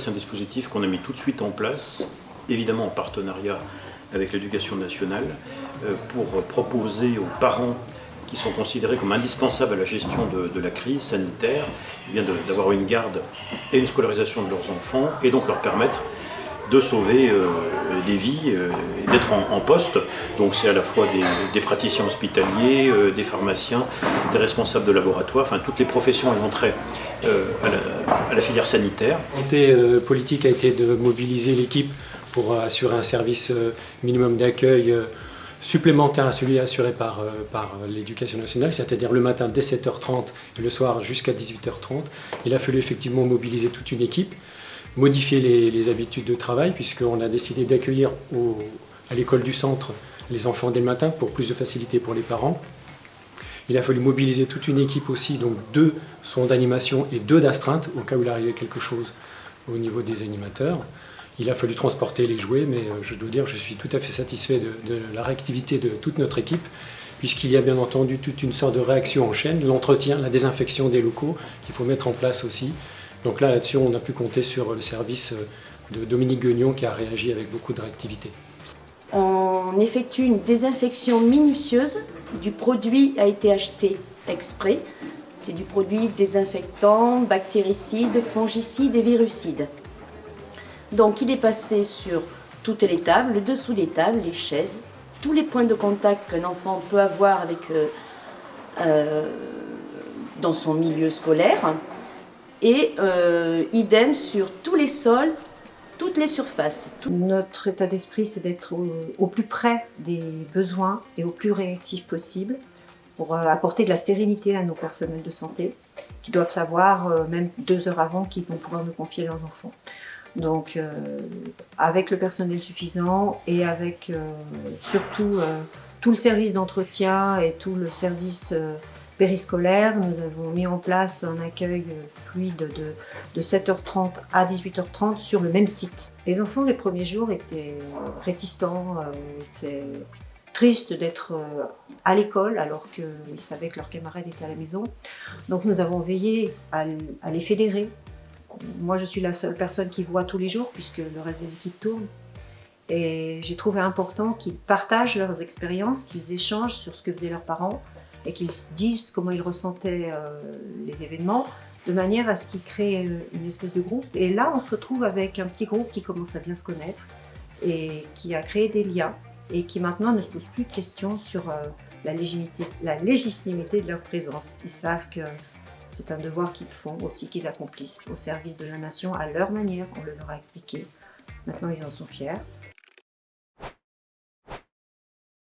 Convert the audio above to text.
C'est un dispositif qu'on a mis tout de suite en place, évidemment en partenariat avec l'Éducation nationale, pour proposer aux parents qui sont considérés comme indispensables à la gestion de la crise sanitaire, d'avoir une garde et une scolarisation de leurs enfants, et donc leur permettre de sauver des vies et d'être en poste. Donc c'est à la fois des praticiens hospitaliers, des pharmaciens, des responsables de laboratoire, enfin toutes les professions ayant trait à la filière sanitaire. La volonté politique a été de mobiliser l'équipe pour assurer un service minimum d'accueil supplémentaire à celui assuré par l'Éducation nationale, c'est-à-dire le matin dès 7h30 et le soir jusqu'à 18h30. Il a fallu effectivement mobiliser toute une équipe, modifier les habitudes de travail, puisqu'on a décidé d'accueillir à l'école du centre les enfants dès le matin pour plus de facilité pour les parents. Il a fallu mobiliser toute une équipe aussi, donc 2 sont d'animation et 2 d'astreinte, au cas où il arrivait quelque chose au niveau des animateurs. Il a fallu transporter les jouets, mais je dois dire que je suis tout à fait satisfait de la réactivité de toute notre équipe, puisqu'il y a bien entendu toute une sorte de réaction en chaîne, l'entretien, la désinfection des locaux qu'il faut mettre en place aussi. Donc là-dessus, on a pu compter sur le service de Dominique Guignon qui a réagi avec beaucoup de réactivité. On effectue une désinfection minutieuse. Du produit a été acheté exprès. C'est du produit désinfectant, bactéricide, fongicide et virucide. Donc il est passé sur toutes les tables, le dessous des tables, les chaises, tous les points de contact qu'un enfant peut avoir avec, dans son milieu scolaire. Et idem sur tous les sols, toutes les surfaces. Notre état d'esprit, c'est d'être au plus près des besoins et au plus réactif possible pour apporter de la sérénité à nos personnels de santé qui doivent savoir, même 2 heures avant, qu'ils vont pouvoir nous confier leurs enfants. Donc avec le personnel suffisant et avec surtout tout le service d'entretien et tout le service périscolaire, nous avons mis en place un accueil fluide de 7h30 à 18h30 sur le même site. Les enfants les premiers jours étaient réticents, étaient tristes d'être à l'école alors qu'ils savaient que leurs camarades étaient à la maison. Donc nous avons veillé à les fédérer. Moi je suis la seule personne qui voit tous les jours puisque le reste des équipes tournent. Et j'ai trouvé important qu'ils partagent leurs expériences, qu'ils échangent sur ce que faisaient leurs parents et qu'ils disent comment ils ressentaient les événements, de manière à ce qu'ils créent une espèce de groupe. Et là, on se retrouve avec un petit groupe qui commence à bien se connaître et qui a créé des liens et qui maintenant ne se pose plus de questions sur la légitimité de leur présence. Ils savent que c'est un devoir qu'ils font aussi, qu'ils accomplissent au service de la nation à leur manière, on le leur a expliqué. Maintenant, ils en sont fiers.